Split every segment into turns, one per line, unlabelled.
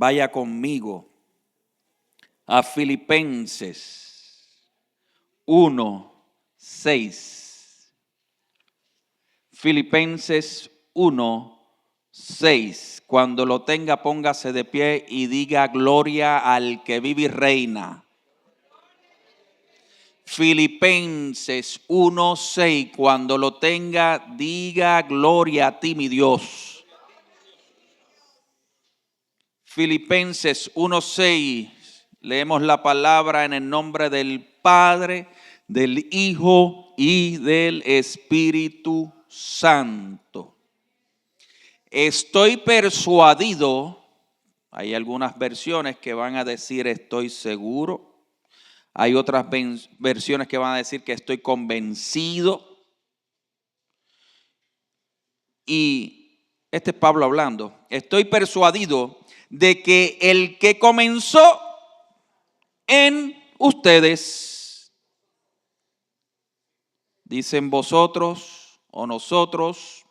vaya conmigo a Filipenses 1:6. Filipenses 1:6. Cuando lo tenga, póngase de pie y diga gloria al que vive y reina. Filipenses 1:6. Cuando lo tenga, diga gloria a ti, mi Dios. Filipenses 1:6. Leemos la palabra en el nombre del Padre, del Hijo y del Espíritu Santo. Estoy persuadido, hay algunas versiones que van a decir estoy seguro. Hay otras versiones que van a decir que estoy convencido. Y este es Pablo hablando. Estoy persuadido de que el que comenzó en ustedes, dicen vosotros o nosotros,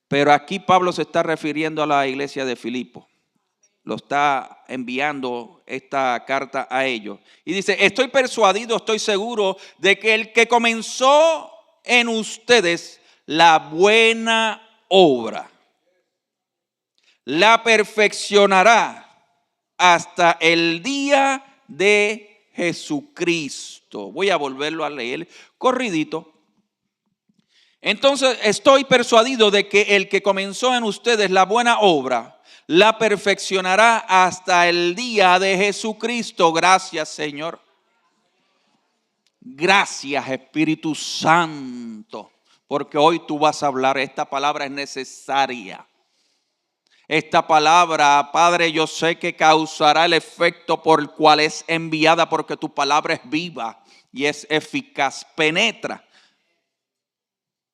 pero aquí Pablo se está refiriendo a la iglesia de Filipo. Lo está enviando esta carta a ellos. Y dice, estoy persuadido, estoy seguro de que el que comenzó en ustedes la buena obra, la perfeccionará hasta el día de Jesucristo. Voy a volverlo a leer corridito. Entonces, estoy persuadido de que el que comenzó en ustedes la buena obra, la perfeccionará hasta el día de Jesucristo. Gracias, Señor. Gracias, Espíritu Santo, porque hoy tú vas a hablar. Esta palabra es necesaria. Esta palabra, Padre, yo sé que causará el efecto por el cual es enviada, porque tu palabra es viva y es eficaz, penetra.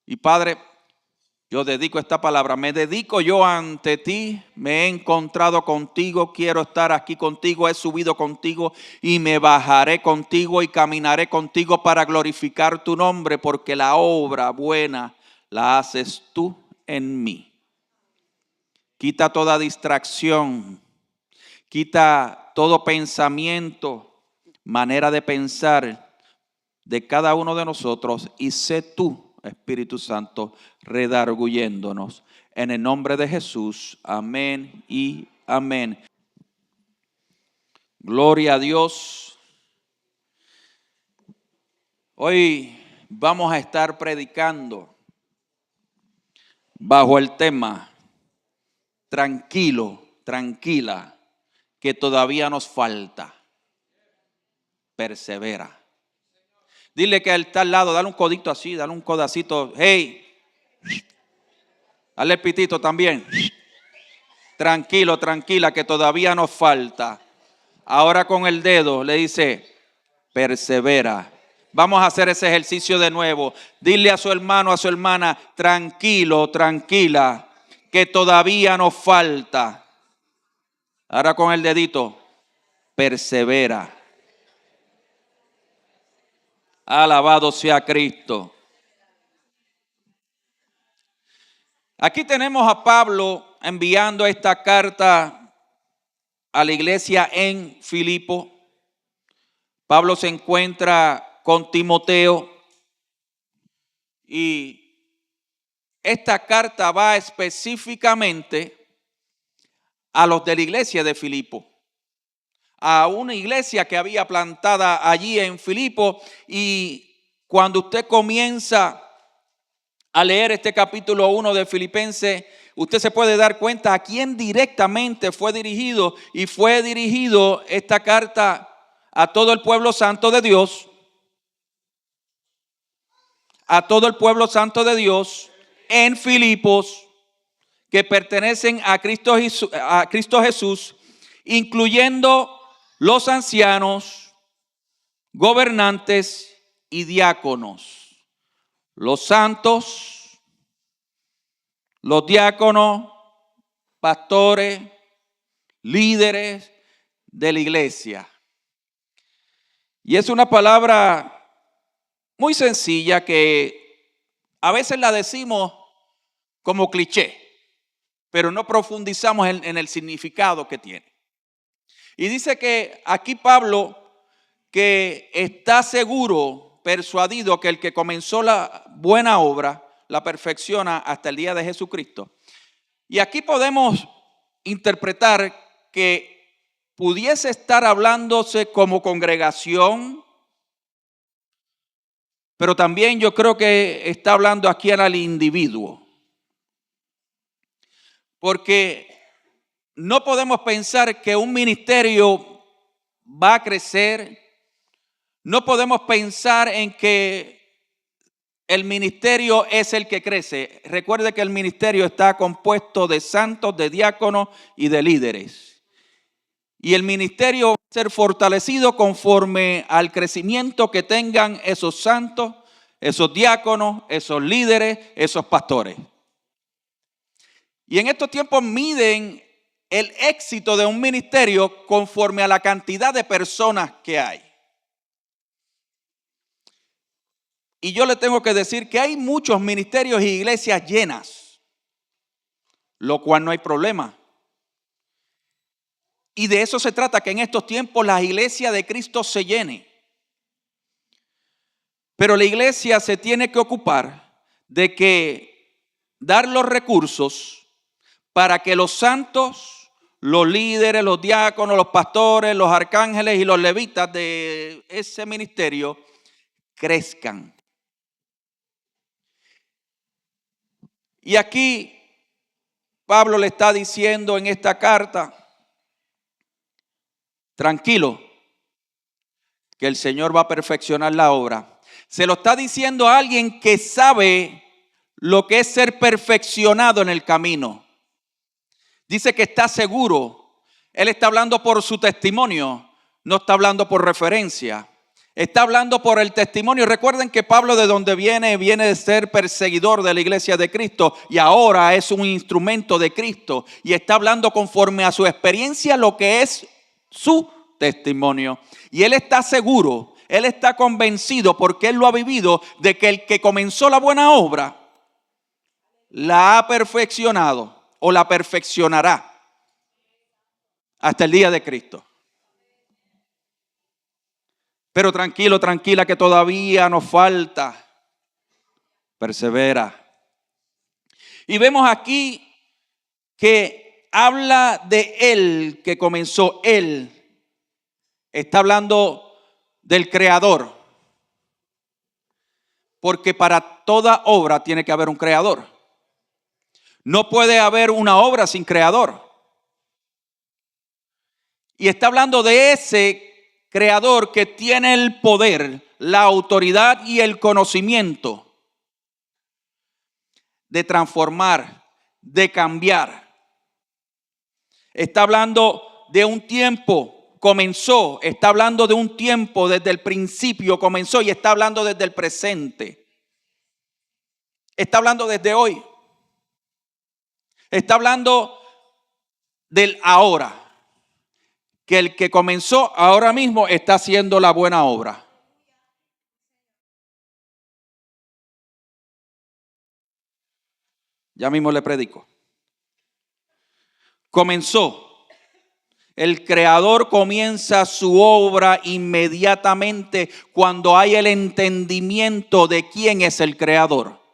Y Padre, yo dedico esta palabra, me dedico yo ante ti, me he encontrado contigo, quiero estar aquí contigo, he subido contigo y me bajaré contigo y caminaré contigo para glorificar tu nombre, porque la obra buena la haces tú en mí. Quita toda distracción, quita todo pensamiento, manera de pensar de cada uno de nosotros y sé tú, Espíritu Santo, redarguyéndonos. En el nombre de Jesús, amén y amén. Gloria a Dios. Hoy vamos a estar predicando bajo el tema tranquilo, tranquila, que todavía nos falta. Persevera. Dile que está al lado, dale un codito así, dale un codacito. Hey, dale el pitito también. Tranquilo, tranquila, que todavía nos falta. Ahora con el dedo le dice, persevera. Vamos a hacer ese ejercicio de nuevo. Dile a su hermano, a su hermana, tranquilo, tranquila, que todavía nos falta. Ahora con el dedito, persevera. Alabado sea Cristo. Aquí tenemos a Pablo enviando esta carta a la iglesia en Filipo. Pablo se encuentra con Timoteo y esta carta va específicamente a los de la iglesia de Filipo, a una iglesia que había plantada allí en Filipo. Y cuando usted comienza a leer este capítulo 1 de Filipenses, usted se puede dar cuenta a quién directamente fue dirigido. Y fue dirigido esta carta a todo el pueblo santo de Dios. A todo el pueblo santo de Dios en Filipos, que pertenecen a Cristo Jesús, incluyendo los ancianos, gobernantes y diáconos. Los santos, los diáconos, pastores, líderes de la iglesia. Y es una palabra muy sencilla que a veces la decimos como cliché, pero no profundizamos en el significado que tiene. Y dice que aquí Pablo, que está seguro, persuadido que el que comenzó la buena obra, la perfecciona hasta el día de Jesucristo. Y aquí podemos interpretar que pudiese estar hablándose como congregación, pero también yo creo que está hablando aquí al individuo. Porque no podemos pensar que un ministerio va a crecer. No podemos pensar en que el ministerio es el que crece. Recuerde que el ministerio está compuesto de santos, de diáconos y de líderes. Y el ministerio va a ser fortalecido conforme al crecimiento que tengan esos santos, esos diáconos, esos líderes, esos pastores. Y en estos tiempos miden el éxito de un ministerio conforme a la cantidad de personas que hay. Y yo le tengo que decir que hay muchos ministerios y iglesias llenas, lo cual no hay problema. Y de eso se trata, que en estos tiempos la iglesia de Cristo se llene. Pero la iglesia se tiene que ocupar de que dar los recursos para que los santos, los líderes, los diáconos, los pastores, los arcángeles y los levitas de ese ministerio crezcan. Y aquí Pablo le está diciendo en esta carta, tranquilo, que el Señor va a perfeccionar la obra. Se lo está diciendo a alguien que sabe lo que es ser perfeccionado en el camino. Dice que está seguro. Él está hablando por su testimonio, no está hablando por referencia. Está hablando por el testimonio. Recuerden que Pablo, de donde viene de ser perseguidor de la iglesia de Cristo y ahora es un instrumento de Cristo y está hablando conforme a su experiencia lo que es su testimonio. Y él está seguro, él está convencido porque él lo ha vivido de que el que comenzó la buena obra la ha perfeccionado o la perfeccionará hasta el día de Cristo. Pero tranquilo, tranquila, que todavía nos falta. Persevera. Y vemos aquí que habla de él que comenzó. Él está hablando del creador. Porque para toda obra tiene que haber un creador. No puede haber una obra sin creador. Y está hablando de ese creador que tiene el poder, la autoridad y el conocimiento de transformar, de cambiar. Está hablando de un tiempo, comenzó, está hablando de un tiempo desde el principio, comenzó y está hablando desde el presente. Está hablando desde hoy. Está hablando del ahora. Que el que comenzó ahora mismo está haciendo la buena obra. Ya mismo le predico. Comenzó. El creador comienza su obra inmediatamente cuando hay el entendimiento de quién es el creador.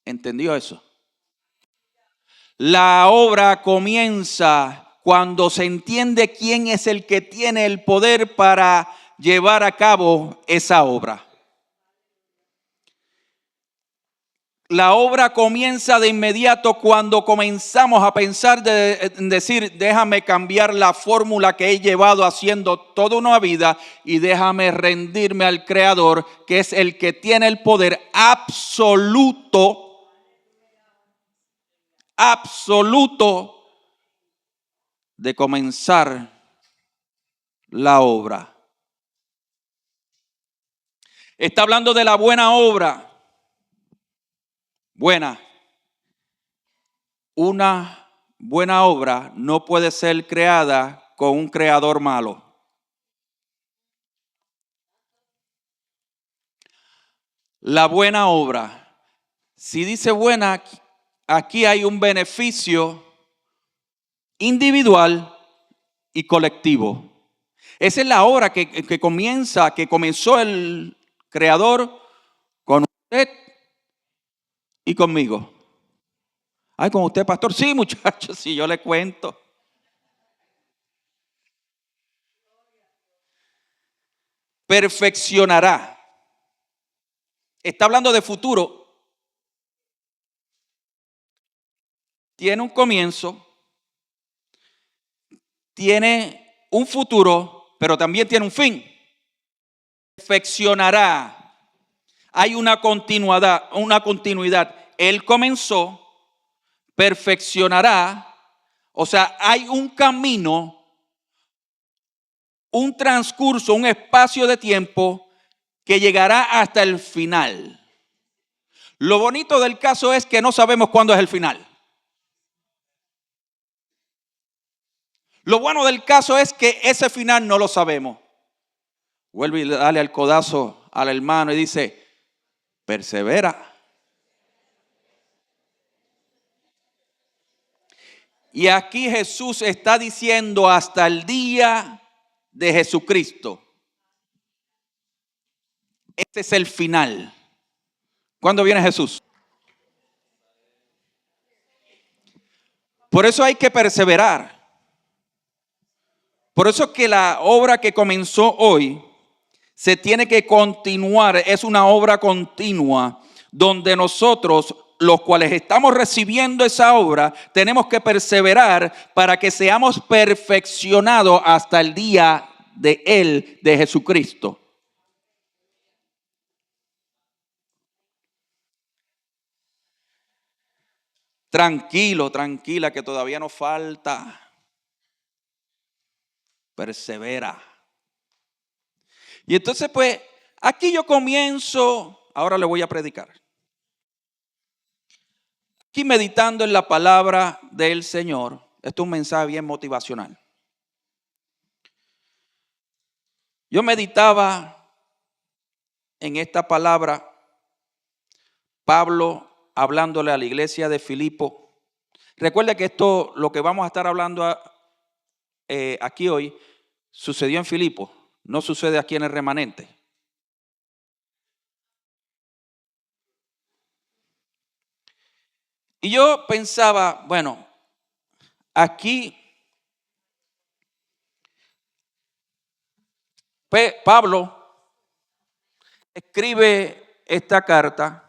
¿Entendió eso? La obra comienza cuando se entiende quién es el que tiene el poder para llevar a cabo esa obra. La obra comienza de inmediato cuando comenzamos a pensar en decir, déjame cambiar la fórmula que he llevado haciendo toda una vida y déjame rendirme al Creador, que es el que tiene el poder absoluto de comenzar la obra. Está hablando de la buena obra. Buena. Una buena obra no puede ser creada con un creador malo. La buena obra, si dice buena, aquí hay un beneficio individual y colectivo. Esa es la obra que comenzó el Creador con usted y conmigo. Ay, con usted, pastor. Sí, muchachos, sí, yo le cuento. Perfeccionará. Está hablando de futuro. Tiene un comienzo, tiene un futuro, pero también tiene un fin. Perfeccionará. Hay una continuidad. Él comenzó, perfeccionará. O sea, hay un camino, un transcurso, un espacio de tiempo que llegará hasta el final. Lo bonito del caso es que no sabemos cuándo es el final. Lo bueno del caso es que ese final no lo sabemos. Vuelve y dale al codazo al hermano y dice, persevera. Y aquí Jesús está diciendo hasta el día de Jesucristo. Este es el final. ¿Cuándo viene Jesús? Por eso hay que perseverar. Por eso es que la obra que comenzó hoy se tiene que continuar. Es una obra continua donde nosotros, los cuales estamos recibiendo esa obra, tenemos que perseverar para que seamos perfeccionados hasta el día de Él, de Jesucristo. Tranquilo, tranquila, que todavía nos falta. Persevera. Y entonces, pues, aquí yo comienzo, ahora le voy a predicar. Aquí meditando en la palabra del Señor. Esto es un mensaje bien motivacional. Yo meditaba en esta palabra, Pablo hablándole a la iglesia de Filipo. Recuerda que esto, lo que vamos a estar hablando aquí hoy, sucedió en Filipo, no sucede aquí en el remanente. Y yo pensaba, bueno, aquí Pablo escribe esta carta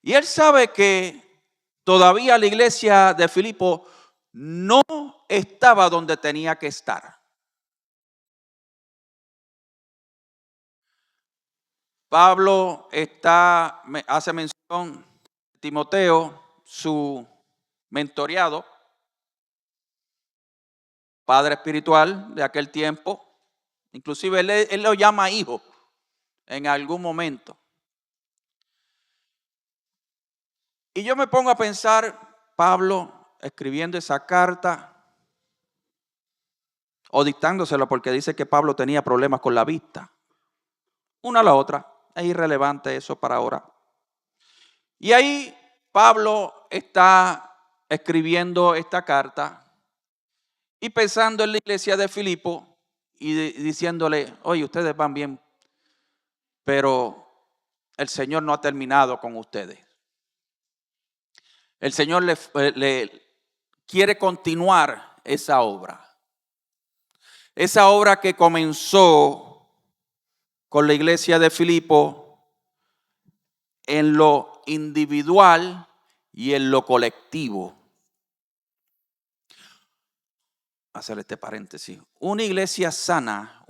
y él sabe que todavía la iglesia de Filipo no estaba donde tenía que estar. Pablo hace mención de Timoteo, su mentoreado, padre espiritual de aquel tiempo. Inclusive él lo llama hijo en algún momento. Y yo me pongo a pensar, Pablo escribiendo esa carta o dictándosela porque dice que Pablo tenía problemas con la vista. Una a la otra, es irrelevante eso para ahora. Y ahí Pablo está escribiendo esta carta y pensando en la iglesia de Filipo y diciéndole, oye, ustedes van bien, pero el Señor no ha terminado con ustedes. El Señor le quiere continuar esa obra. Esa obra que comenzó con la iglesia de Filipo en lo individual y en lo colectivo. Hacer este paréntesis. Una iglesia sana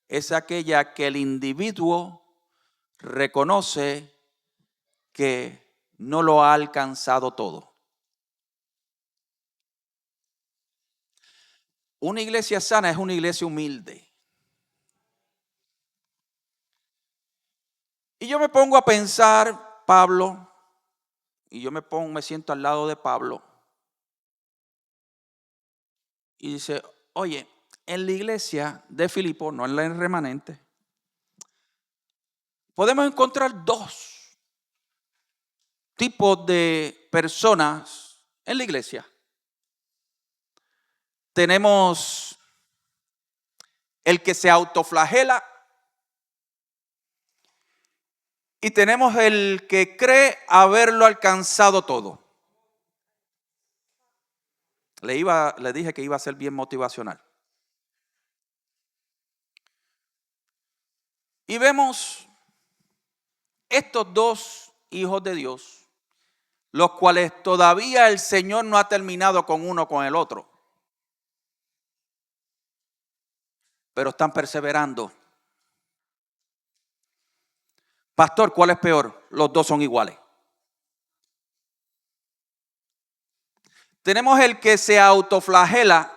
es aquella que el individuo reconoce que no lo ha alcanzado todo. Una iglesia sana es una iglesia humilde. Y yo me pongo a pensar, Pablo, y yo me siento al lado de Pablo, y dice, oye, en la iglesia de Filipo, no en la remanente, podemos encontrar dos tipos de personas en la iglesia. Tenemos el que se autoflagela y tenemos el que cree haberlo alcanzado todo. Le dije que iba a ser bien motivacional. Y vemos estos dos hijos de Dios, los cuales todavía el Señor no ha terminado con uno con el otro, pero están perseverando. Pastor, ¿cuál es peor? Los dos son iguales. Tenemos el que se autoflagela,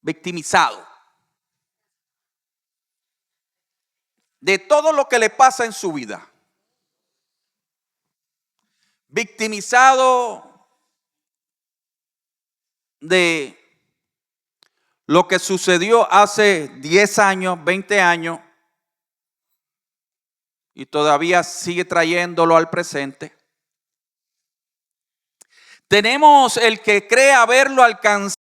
victimizado de todo lo que le pasa en su vida. Victimizado de lo que sucedió hace 10 años, 20 años, y todavía sigue trayéndolo al presente. Tenemos el que cree haberlo alcanzado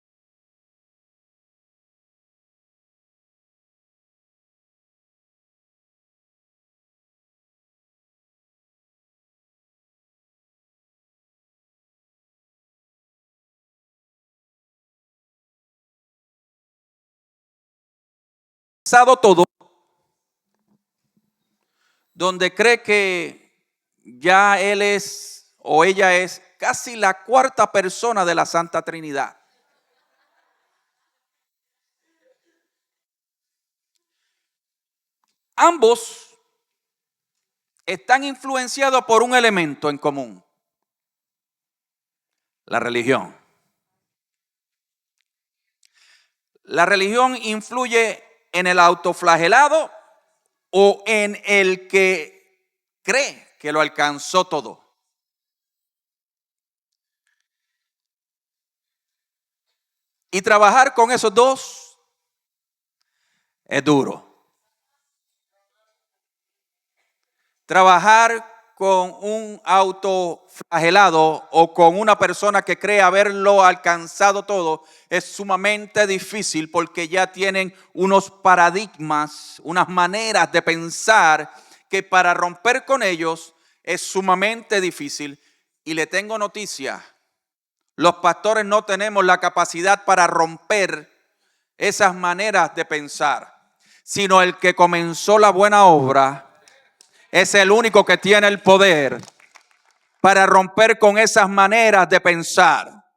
todo, donde cree que ya él es o ella es casi la cuarta persona de la Santa Trinidad. Ambos están influenciados por un elemento en común: la religión. La religión influye en el autoflagelado o en el que cree que lo alcanzó todo. Y trabajar con esos dos es duro. Trabajar con un autoflagelado o con una persona que cree haberlo alcanzado todo es sumamente difícil, porque ya tienen unos paradigmas, unas maneras de pensar que para romper con ellos es sumamente difícil. Y le tengo noticia: los pastores no tenemos la capacidad para romper esas maneras de pensar, sino el que comenzó la buena obra es el único que tiene el poder para romper con esas maneras de pensar.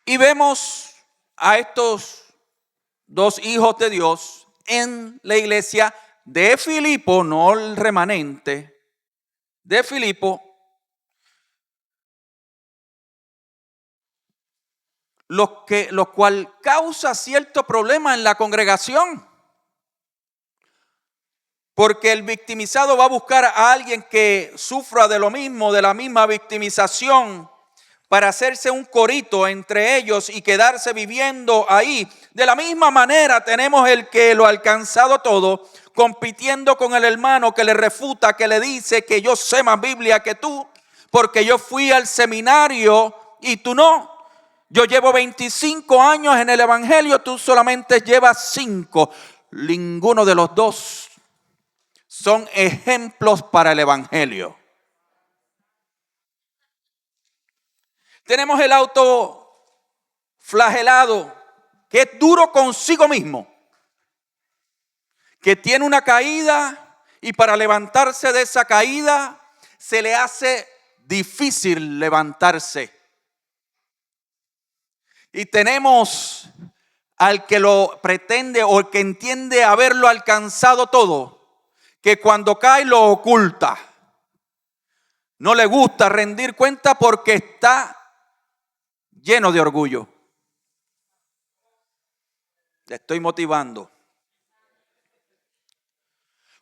Y vemos a estos dos hijos de Dios en la iglesia de Filipo, no el remanente, de Filipo, lo cual causa cierto problema en la congregación. Porque el victimizado va a buscar a alguien que sufra de lo mismo, de la misma victimización, para hacerse un corito entre ellos y quedarse viviendo ahí. De la misma manera tenemos el que lo ha alcanzado todo, compitiendo con el hermano que le refuta, que le dice que yo sé más Biblia que tú, porque yo fui al seminario y tú no. Yo llevo 25 años en el evangelio, tú solamente llevas 5. Ninguno de los dos son ejemplos para el evangelio. Tenemos el autoflagelado, que es duro consigo mismo, que tiene una caída y para levantarse de esa caída se le hace difícil levantarse. Y tenemos al que lo pretende o el que entiende haberlo alcanzado todo, que cuando cae lo oculta. No le gusta rendir cuenta porque está lleno de orgullo. Le estoy motivando.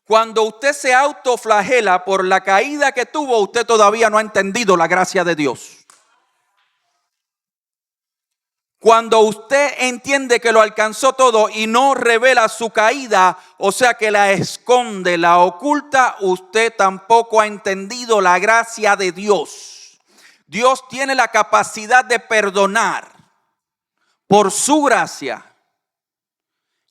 Cuando usted se autoflagela por la caída que tuvo, usted todavía no ha entendido la gracia de Dios. Cuando usted entiende que lo alcanzó todo y no revela su caída, o sea que la esconde, la oculta, usted tampoco ha entendido la gracia de Dios. Dios tiene la capacidad de perdonar por su gracia.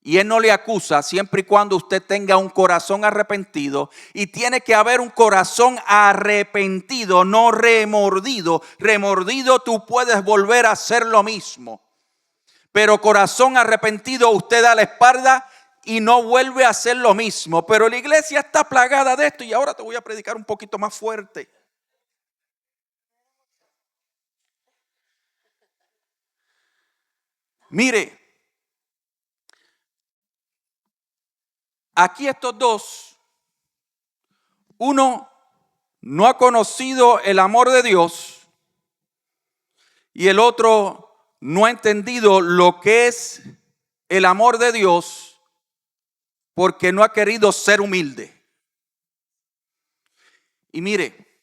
Y Él no le acusa siempre y cuando usted tenga un corazón arrepentido. Y tiene que haber un corazón arrepentido, no remordido. Remordido tú puedes volver a hacer lo mismo. Pero corazón arrepentido usted da la espalda y no vuelve a hacer lo mismo. Pero la iglesia está plagada de esto y ahora te voy a predicar un poquito más fuerte. Mire. Aquí estos dos, uno no ha conocido el amor de Dios y el otro no ha entendido lo que es el amor de Dios porque no ha querido ser humilde. Y mire,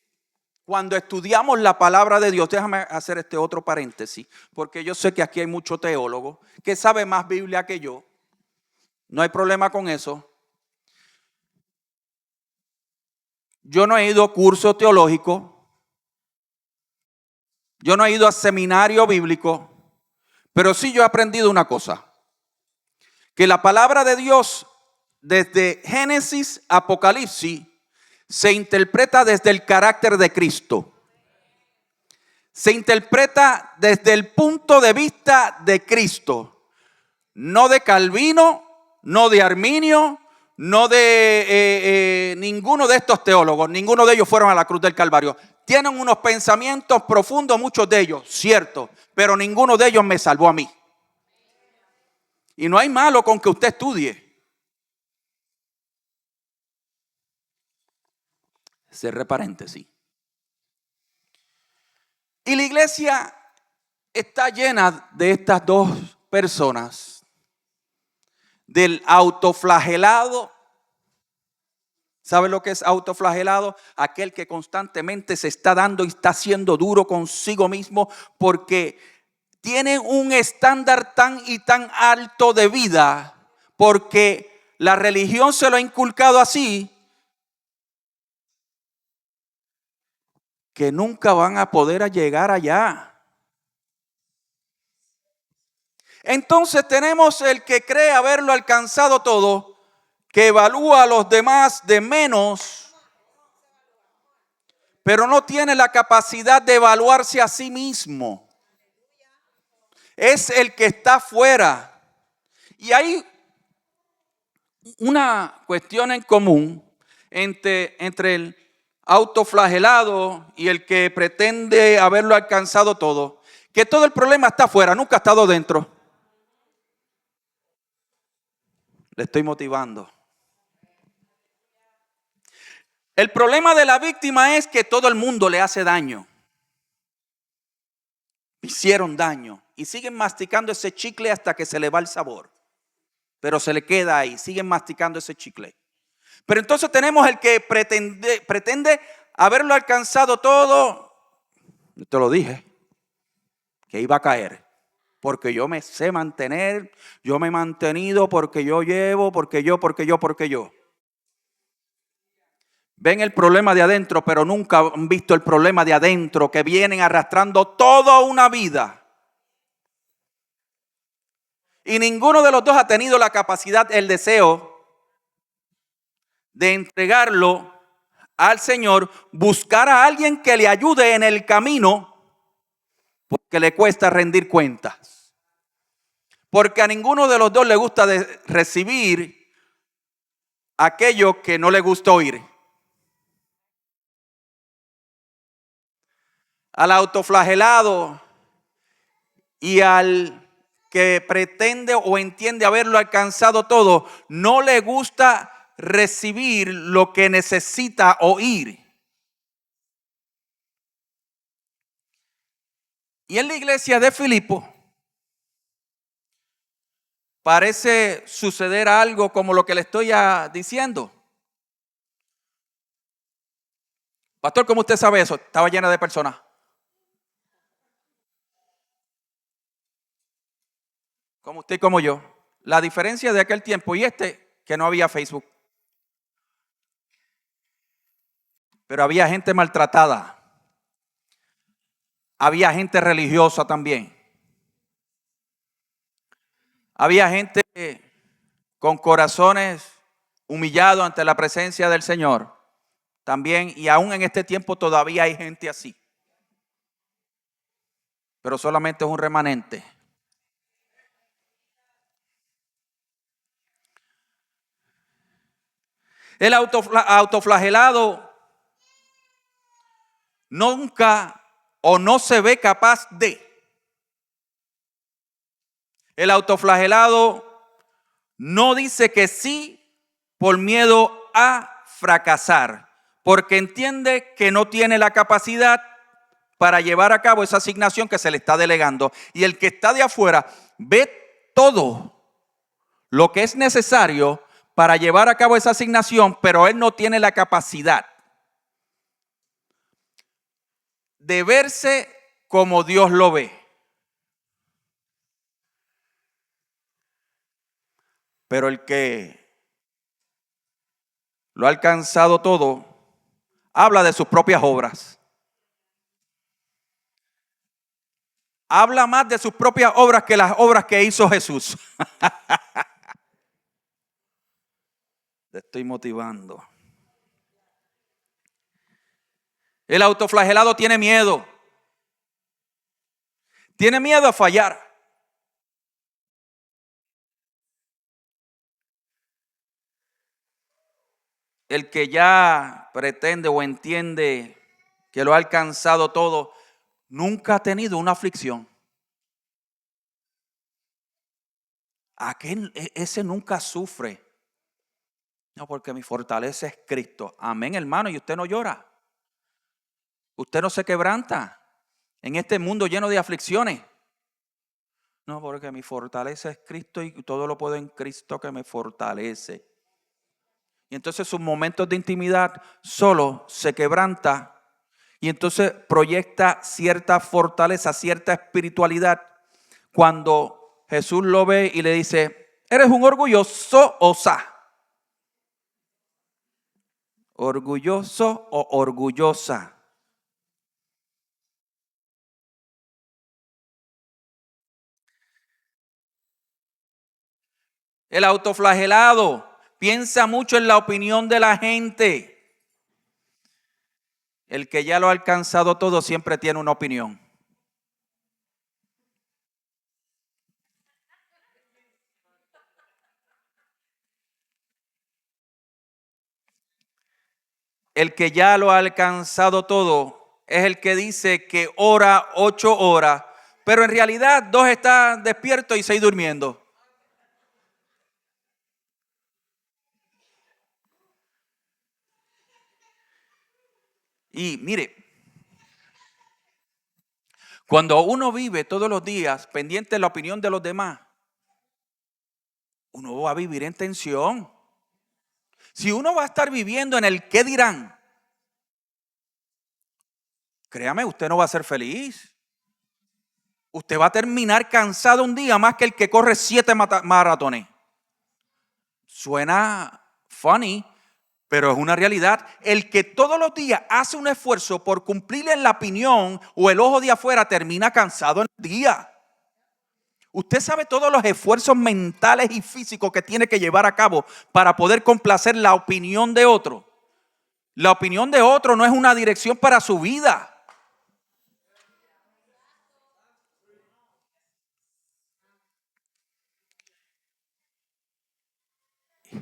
cuando estudiamos la palabra de Dios, déjame hacer este otro paréntesis, porque yo sé que aquí hay mucho teólogo que sabe más Biblia que yo. No hay problema con eso. Yo no he ido a curso teológico, yo no he ido a seminario bíblico, pero sí yo he aprendido una cosa, que la palabra de Dios desde Génesis a Apocalipsis se interpreta desde el carácter de Cristo. Se interpreta desde el punto de vista de Cristo, no de Calvino, no de Arminio, no de ninguno de estos teólogos. Ninguno de ellos fueron a la cruz del Calvario. Tienen unos pensamientos profundos, muchos de ellos, cierto, pero ninguno de ellos me salvó a mí. Y no hay malo con que usted estudie. Cerré paréntesis. Y la iglesia está llena de estas dos personas. Del autoflagelado. ¿Sabe lo que es autoflagelado? Aquel que constantemente se está dando y está siendo duro consigo mismo porque tiene un estándar tan y tan alto de vida, porque la religión se lo ha inculcado así, que nunca van a poder llegar allá. Entonces tenemos el que cree haberlo alcanzado todo, que evalúa a los demás de menos, pero no tiene la capacidad de evaluarse a sí mismo. Es el que está fuera. Y hay una cuestión en común entre el autoflagelado y el que pretende haberlo alcanzado todo, que todo el problema está afuera, nunca ha estado dentro. Le estoy motivando. El problema de la víctima es que todo el mundo le hace daño. Hicieron daño y siguen masticando ese chicle hasta que se le va el sabor. Pero se le queda ahí, siguen masticando ese chicle. Pero entonces tenemos el que pretende haberlo alcanzado todo. Yo te lo dije, que iba a caer. Porque yo me sé mantener, yo me he mantenido porque yo llevo, porque yo. Ven el problema de adentro, pero nunca han visto el problema de adentro, que vienen arrastrando toda una vida. Y ninguno de los dos ha tenido la capacidad, el deseo de entregarlo al Señor, buscar a alguien que le ayude en el camino, porque le cuesta rendir cuentas. Porque a ninguno de los dos le gusta recibir aquello que no le gusta oír. Al autoflagelado y al que pretende o entiende haberlo alcanzado todo, no le gusta recibir lo que necesita oír. Y en la iglesia de Filipo parece suceder algo como lo que le estoy diciendo. Pastor, ¿cómo usted sabe eso? Estaba llena de personas. como usted y como yo. La diferencia de aquel tiempo y que no había Facebook. Pero había gente maltratada. Había gente religiosa también. Había gente con corazones humillados ante la presencia del Señor. También, y aún en este tiempo todavía hay gente así. Pero solamente es un remanente. El autoflagelado nunca o no se ve capaz de. El autoflagelado no dice que sí por miedo a fracasar, porque entiende que no tiene la capacidad para llevar a cabo esa asignación que se le está delegando. Y el que está de afuera ve todo lo que es necesario para llevar a cabo esa asignación, pero él no tiene la capacidad de verse como Dios lo ve. Pero el que lo ha alcanzado todo, habla de sus propias obras. Habla más de sus propias obras que las obras que hizo Jesús. Te estoy motivando. El autoflagelado tiene miedo. Tiene miedo a fallar. El que ya pretende o entiende que lo ha alcanzado todo, nunca ha tenido una aflicción. Ese nunca sufre. No, porque mi fortaleza es Cristo. Amén, hermano, y usted no llora. Usted no se quebranta en este mundo lleno de aflicciones. No, porque mi fortaleza es Cristo y todo lo puedo en Cristo que me fortalece. Y entonces sus momentos de intimidad solo se quebranta y entonces proyecta cierta fortaleza, cierta espiritualidad. Cuando Jesús lo ve y le dice, eres un orgulloso osa. Orgulloso o orgullosa. El autoflagelado piensa mucho en la opinión de la gente. El que ya lo ha alcanzado todo siempre tiene una opinión. El que ya lo ha alcanzado todo es el que dice que ora 8 horas, pero en realidad 2 está despierto y 6 durmiendo. Y mire, cuando uno vive todos los días pendiente de la opinión de los demás, uno va a vivir en tensión. Si uno va a estar viviendo en el qué dirán, créame, usted no va a ser feliz. Usted va a terminar cansado un día más que el que corre 7 maratones. Suena funny, pero es una realidad. El que todos los días hace un esfuerzo por cumplir en la opinión o el ojo de afuera termina cansado en el día. Usted sabe todos los esfuerzos mentales y físicos que tiene que llevar a cabo para poder complacer la opinión de otro. La opinión de otro no es una dirección para su vida.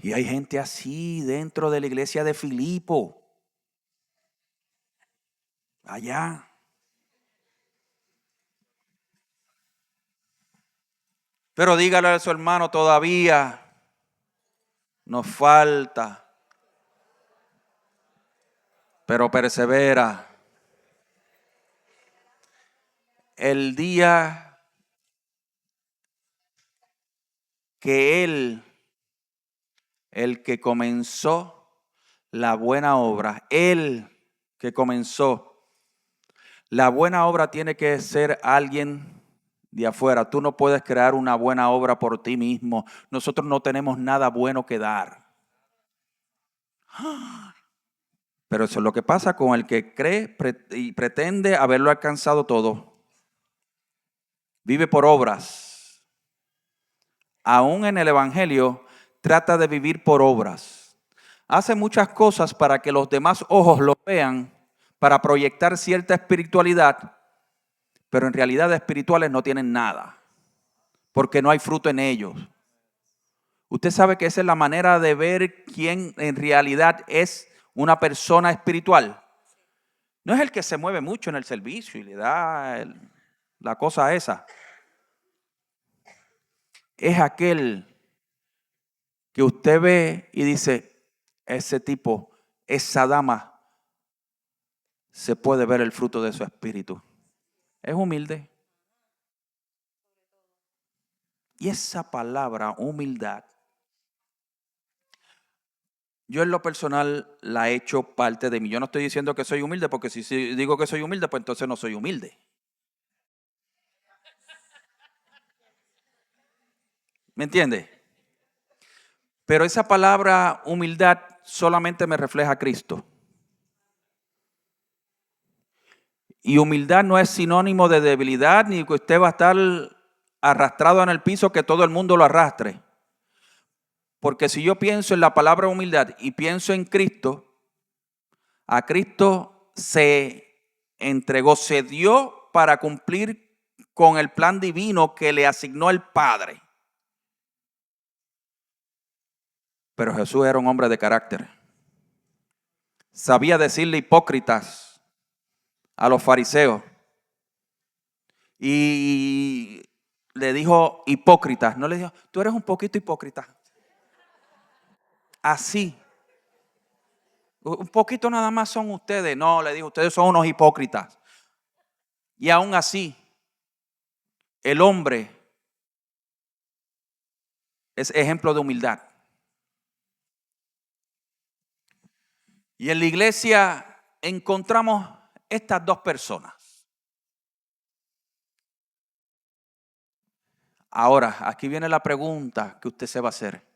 Y hay gente así dentro de la iglesia de Filipo. Allá. Pero dígale a su hermano, todavía nos falta. Pero persevera. El día que el que comenzó la buena obra, el que comenzó la buena obra tiene que ser alguien de afuera. Tú no puedes crear una buena obra por ti mismo. Nosotros no tenemos nada bueno que dar. Pero eso es lo que pasa con el que cree y pretende haberlo alcanzado todo. Vive por obras. Aún en el Evangelio trata de vivir por obras. Hace muchas cosas para que los demás ojos lo vean, para proyectar cierta espiritualidad, pero en realidad espirituales no tienen nada, porque no hay fruto en ellos. Usted sabe que esa es la manera de ver quién en realidad es una persona espiritual. No es el que se mueve mucho en el servicio y le da la cosa esa. Es aquel que usted ve y dice, ese tipo, esa dama, se puede ver el fruto de su espíritu. Es humilde. Y esa palabra, humildad, yo en lo personal la he hecho parte de mí. Yo no estoy diciendo que soy humilde, porque si digo que soy humilde, pues entonces no soy humilde. ¿Me entiende? Pero esa palabra humildad solamente me refleja a Cristo. Y humildad no es sinónimo de debilidad, ni que usted va a estar arrastrado en el piso, que todo el mundo lo arrastre. Porque si yo pienso en la palabra humildad y pienso en Cristo, a Cristo se entregó, se dio para cumplir con el plan divino que le asignó el Padre. Pero Jesús era un hombre de carácter. Sabía decirle hipócritas a los fariseos. Y le dijo hipócritas. No le dijo, tú eres un poquito hipócrita. Así. Un poquito nada más son ustedes. No, le dijo, ustedes son unos hipócritas. Y aún así, el hombre es ejemplo de humildad. Y en la iglesia encontramos estas dos personas. Ahora, aquí viene la pregunta que usted se va a hacer.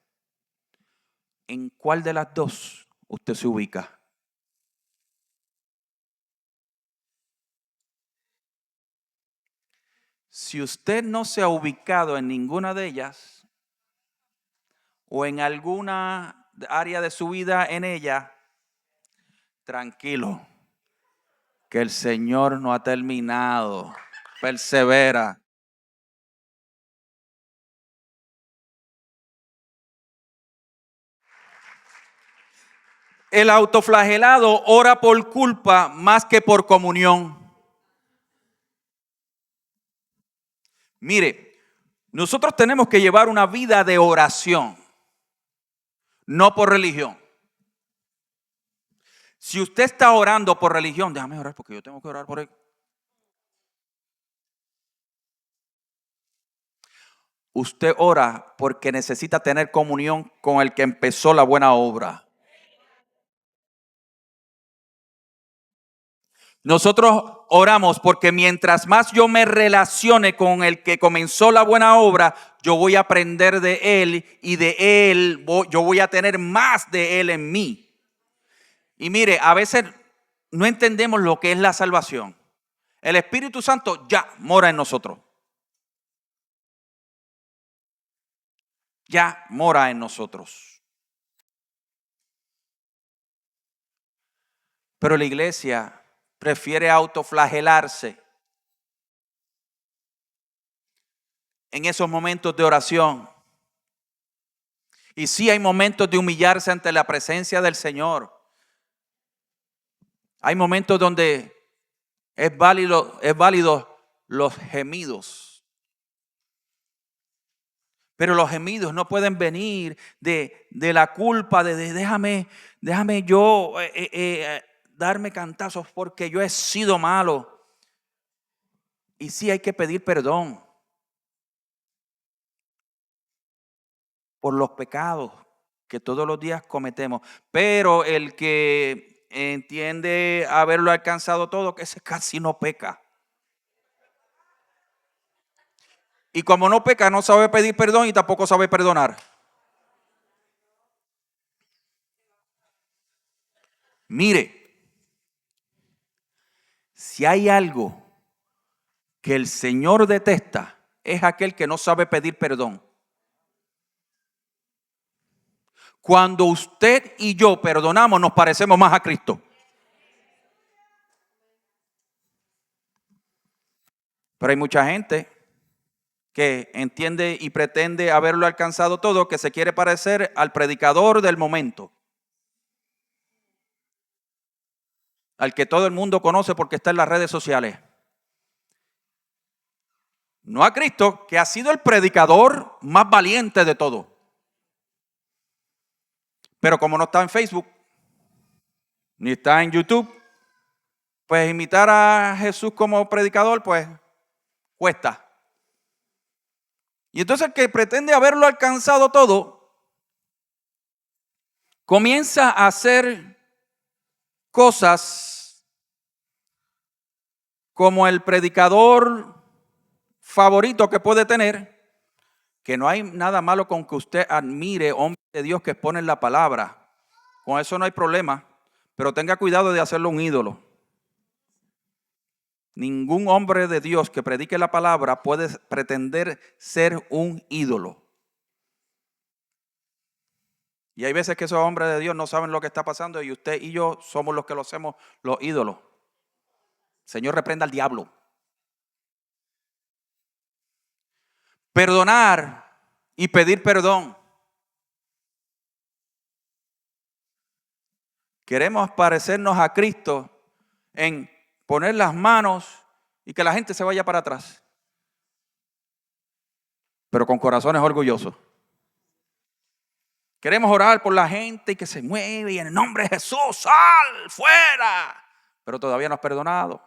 ¿En cuál de las dos usted se ubica? Si usted no se ha ubicado en ninguna de ellas, o en alguna área de su vida en ella, tranquilo, que el Señor no ha terminado. Persevera. El autoflagelado ora por culpa más que por comunión. Mire, nosotros tenemos que llevar una vida de oración, no por religión. Si usted está orando por religión, déjame orar porque yo tengo que orar por él. Usted ora porque necesita tener comunión con el que empezó la buena obra. Nosotros oramos porque mientras más yo me relacione con el que comenzó la buena obra, yo voy a aprender de él y de él yo voy a tener más de él en mí. Y mire, a veces no entendemos lo que es la salvación. El Espíritu Santo ya mora en nosotros. Ya mora en nosotros. Pero la iglesia prefiere autoflagelarse en esos momentos de oración. Y sí hay momentos de humillarse ante la presencia del Señor. Hay momentos donde es válido los gemidos. Pero los gemidos no pueden venir de la culpa de déjame yo darme cantazos porque yo he sido malo. Y sí hay que pedir perdón por los pecados que todos los días cometemos. Pero el que entiende haberlo alcanzado todo, que ese casi no peca. Y como no peca, no sabe pedir perdón y tampoco sabe perdonar. Mire, si hay algo que el Señor detesta, es aquel que no sabe pedir perdón. Cuando usted y yo perdonamos, nos parecemos más a Cristo. Pero hay mucha gente que entiende y pretende haberlo alcanzado todo, que se quiere parecer al predicador del momento, al que todo el mundo conoce porque está en las redes sociales. No a Cristo, que ha sido el predicador más valiente de todo. Pero como no está en Facebook, ni está en YouTube, pues imitar a Jesús como predicador, pues cuesta. Y entonces el que pretende haberlo alcanzado todo, comienza a hacer cosas como el predicador favorito que puede tener, que no hay nada malo con que usted admire hombres de Dios que exponen la palabra. Con eso no hay problema, pero tenga cuidado de hacerlo un ídolo. Ningún hombre de Dios que predique la palabra puede pretender ser un ídolo. Y hay veces que esos hombres de Dios no saben lo que está pasando y usted y yo somos los que lo hacemos los ídolos. Señor, reprenda al diablo. Perdonar y pedir perdón. Queremos parecernos a Cristo en poner las manos y que la gente se vaya para atrás, pero con corazones orgullosos. Queremos orar por la gente y que se mueve y en el nombre de Jesús, sal, fuera, pero todavía no has perdonado.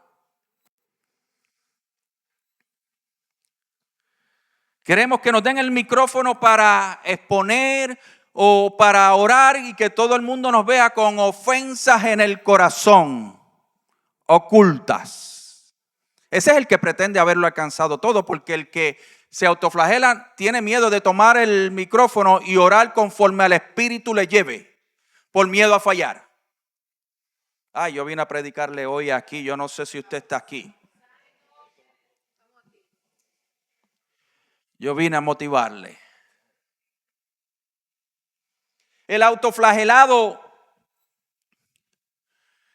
Queremos que nos den el micrófono para exponer o para orar y que todo el mundo nos vea con ofensas en el corazón, ocultas. Ese es el que pretende haberlo alcanzado todo, porque el que se autoflagela tiene miedo de tomar el micrófono y orar conforme al Espíritu le lleve, por miedo a fallar. Ay, yo vine a predicarle hoy aquí, yo no sé si usted está aquí. Yo vine a motivarle. El autoflagelado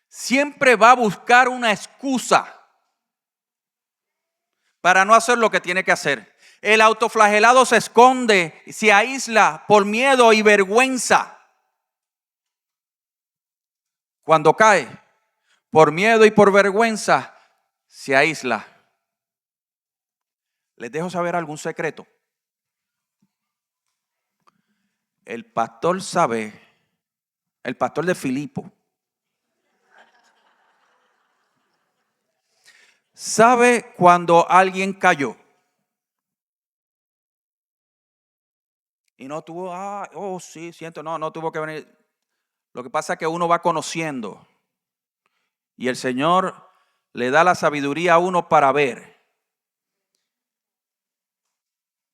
siempre va a buscar una excusa para no hacer lo que tiene que hacer. El autoflagelado se esconde, se aísla por miedo y vergüenza. Cuando cae, por miedo y por vergüenza, se aísla. Les dejo saber algún secreto. El pastor sabe, el pastor de Filipo, sabe cuando alguien cayó. Y no tuvo, sí, siento, no tuvo que venir. Lo que pasa es que uno va conociendo. Y el Señor le da la sabiduría a uno para ver.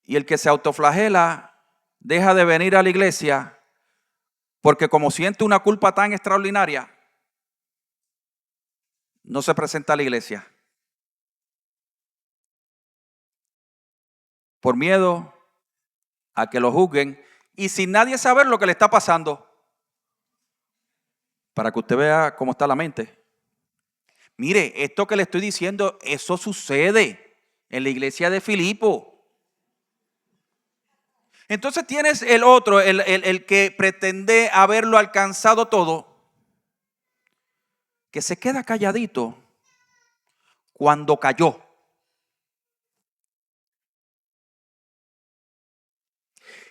Y el que se autoflagela deja de venir a la iglesia porque como siente una culpa tan extraordinaria, no se presenta a la iglesia. Por miedo a que lo juzguen y sin nadie saber lo que le está pasando. Para que usted vea cómo está la mente. Mire, esto que le estoy diciendo, eso sucede en la iglesia de Filipo. Entonces tienes el otro, el que pretende haberlo alcanzado todo, que se queda calladito cuando cayó.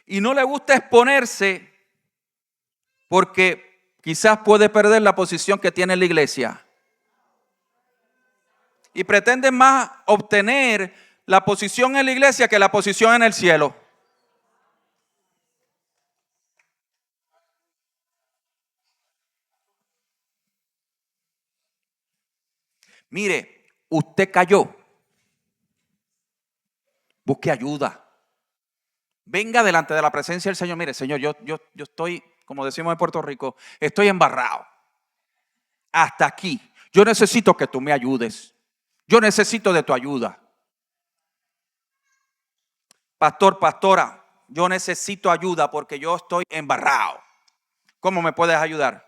Y no le gusta exponerse porque quizás puede perder la posición que tiene en la iglesia. Y pretende más obtener la posición en la iglesia que la posición en el cielo. Mire, usted cayó, Busque ayuda. Venga delante de la presencia del Señor. Mire, Señor, yo estoy, como decimos en Puerto Rico, estoy embarrado. Hasta aquí. Yo necesito que tú me ayudes. Yo necesito de tu ayuda. Pastor, pastora, yo necesito ayuda porque yo estoy embarrado. ¿Cómo me puedes ayudar?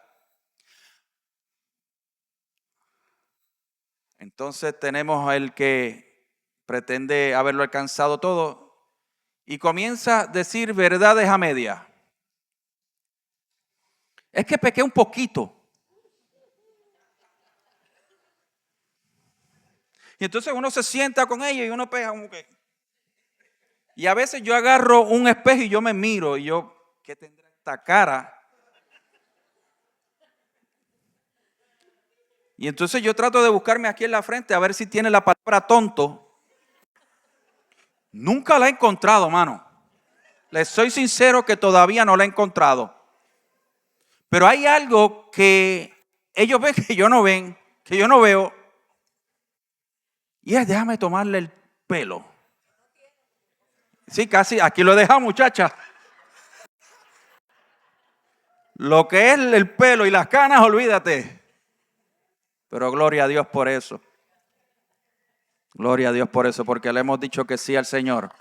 Entonces tenemos el que pretende haberlo alcanzado todo y comienza a decir verdades a media. Es que pequé un poquito. Y entonces uno se sienta con ella y uno pega como que. Y a veces yo agarro un espejo y yo me miro y yo, ¿qué tendrá esta cara? Y entonces yo trato de buscarme aquí en la frente a ver si tiene la palabra tonto. Nunca la he encontrado, mano. Les soy sincero que todavía no la he encontrado. Pero hay algo que ellos ven que yo no ven, que yo no veo. Y es déjame tomarle el pelo. Sí, casi, aquí lo he dejado, muchacha. Lo que es el pelo y las canas, olvídate. Pero gloria a Dios por eso. Gloria a Dios por eso, porque le hemos dicho que sí al Señor.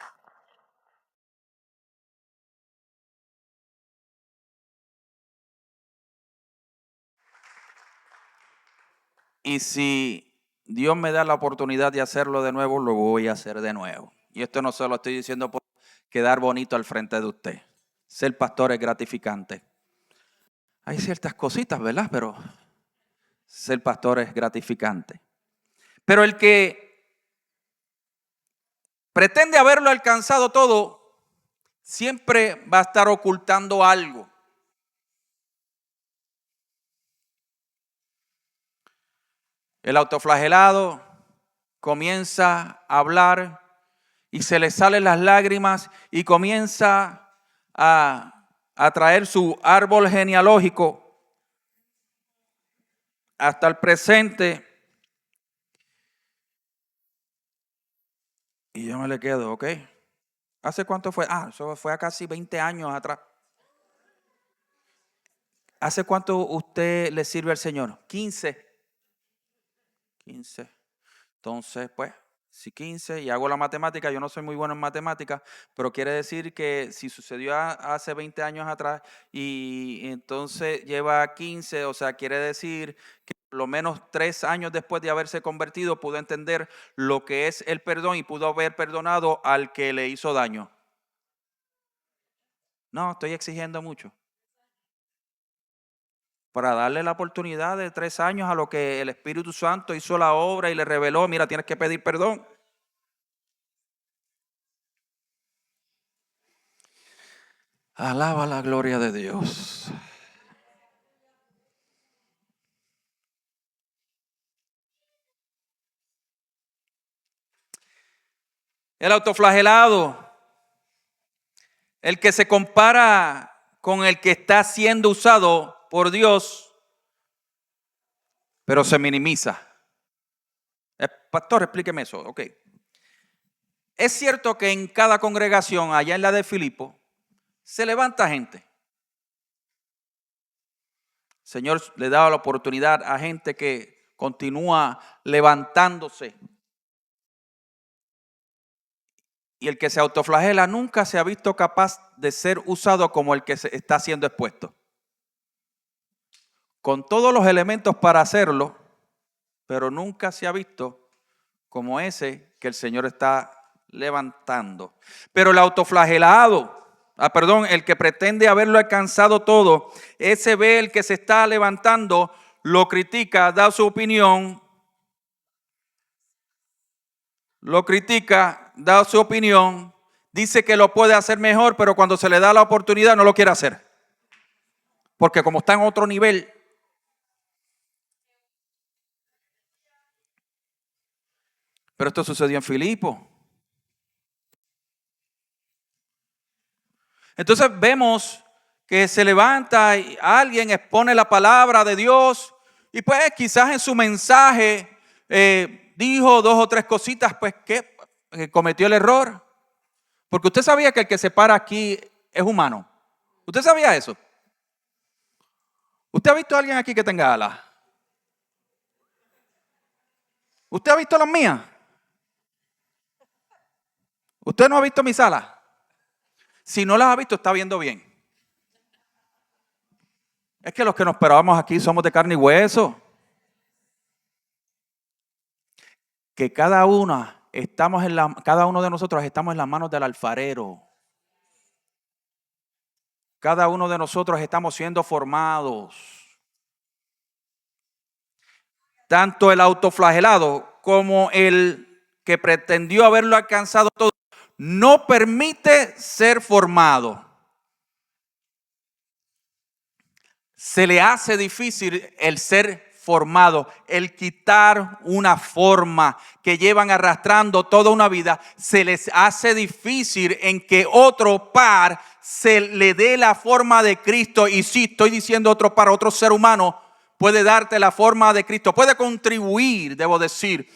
Y si Dios me da la oportunidad de hacerlo de nuevo, lo voy a hacer de nuevo. Y esto no se lo estoy diciendo por quedar bonito al frente de usted. Ser pastor es gratificante. Hay ciertas cositas, ¿verdad? Pero ser pastor es gratificante. Pero el que pretende haberlo alcanzado todo, siempre va a estar ocultando algo. El autoflagelado comienza a hablar y se le salen las lágrimas y comienza a traer su árbol genealógico hasta el presente. Y yo me le quedo, ¿ok? ¿Hace cuánto fue? Eso fue a casi 20 años atrás. ¿Hace cuánto usted le sirve al Señor? 15. Entonces, pues, si 15 y hago la matemática, yo no soy muy bueno en matemáticas, pero quiere decir que si sucedió hace 20 años atrás y entonces lleva 15, o sea, quiere decir que por lo menos 3 años después de haberse convertido pudo entender lo que es el perdón y pudo haber perdonado al que le hizo daño. No, estoy exigiendo mucho. Para darle la oportunidad de 3 años a lo que el Espíritu Santo hizo la obra y le reveló, mira, tienes que pedir perdón. Alaba la gloria de Dios. El autoflagelado, el que se compara con el que está siendo usado por Dios, pero se minimiza. Pastor, explíqueme eso. Ok. Es cierto que en cada congregación, allá en la de Filipo, se levanta gente. El Señor le da la oportunidad a gente que continúa levantándose. Y el que se autoflagela nunca se ha visto capaz de ser usado como el que se está siendo expuesto. Con todos los elementos para hacerlo, pero nunca se ha visto como ese que el Señor está levantando. Pero el autoflagelado, el que pretende haberlo alcanzado todo, ese ve el que se está levantando, lo critica, da su opinión, dice que lo puede hacer mejor, pero cuando se le da la oportunidad no lo quiere hacer. Porque como está en otro nivel. Pero esto sucedió en Filipo. Entonces vemos que se levanta y alguien expone la palabra de Dios y pues quizás en su mensaje dijo 2 o 3 cositas pues que cometió el error. Porque usted sabía que el que se para aquí es humano. ¿Usted sabía eso? ¿Usted ha visto a alguien aquí que tenga alas? ¿Usted ha visto las mías? ¿Usted no ha visto mis alas? Si no las ha visto, está viendo bien. Es que los que nos esperábamos aquí somos de carne y hueso. Que cada uno de nosotros estamos en las manos del alfarero. Cada uno de nosotros estamos siendo formados. Tanto el autoflagelado como el que pretendió haberlo alcanzado todo, no permite ser formado. Se le hace difícil el ser formado, el quitar una forma que llevan arrastrando toda una vida. Se les hace difícil en que otro par se le dé la forma de Cristo. Y sí, estoy diciendo otro par, otro ser humano puede darte la forma de Cristo, puede contribuir, debo decir,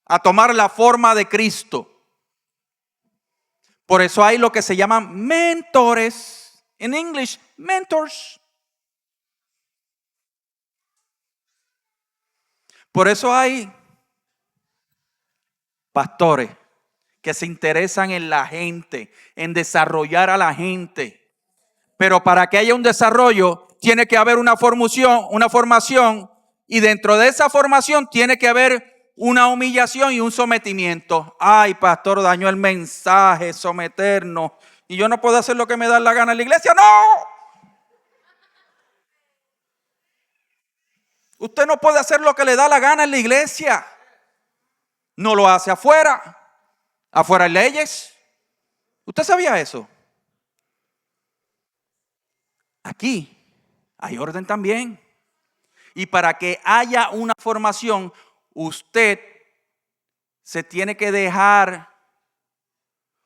a tomar la forma de Cristo. Por eso hay lo que se llaman mentores. En inglés, mentors. Por eso hay pastores que se interesan en la gente, en desarrollar a la gente. Pero para que haya un desarrollo, tiene que haber una formación, y dentro de esa formación tiene que haber una humillación y un sometimiento. Ay, pastor, dañó el mensaje, someternos. Y yo no puedo hacer lo que me da la gana en la iglesia. ¡No! Usted no puede hacer lo que le da la gana en la iglesia. No lo hace afuera. Afuera hay leyes. ¿Usted sabía eso? Aquí hay orden también. Y para que haya una formación, usted se tiene que dejar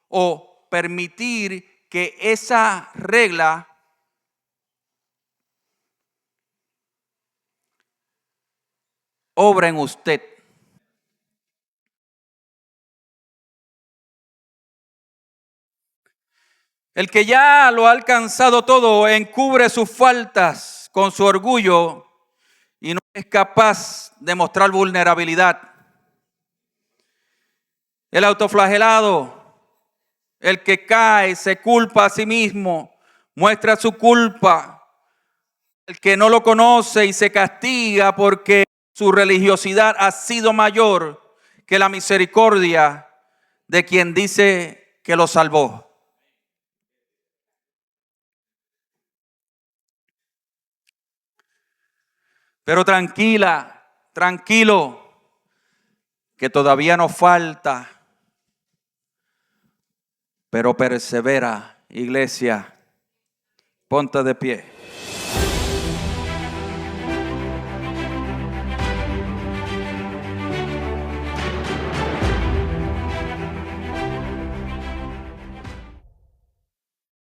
o permitir que esa regla obra en usted. El que ya lo ha alcanzado todo encubre sus faltas con su orgullo y no es capaz de mostrar vulnerabilidad. El autoflagelado, el que cae, se culpa a sí mismo, muestra su culpa. El que no lo conoce y se castiga porque su religiosidad ha sido mayor que la misericordia de quien dice que lo salvó. Pero tranquilo, que todavía nos falta, pero persevera, iglesia, ponte de pie.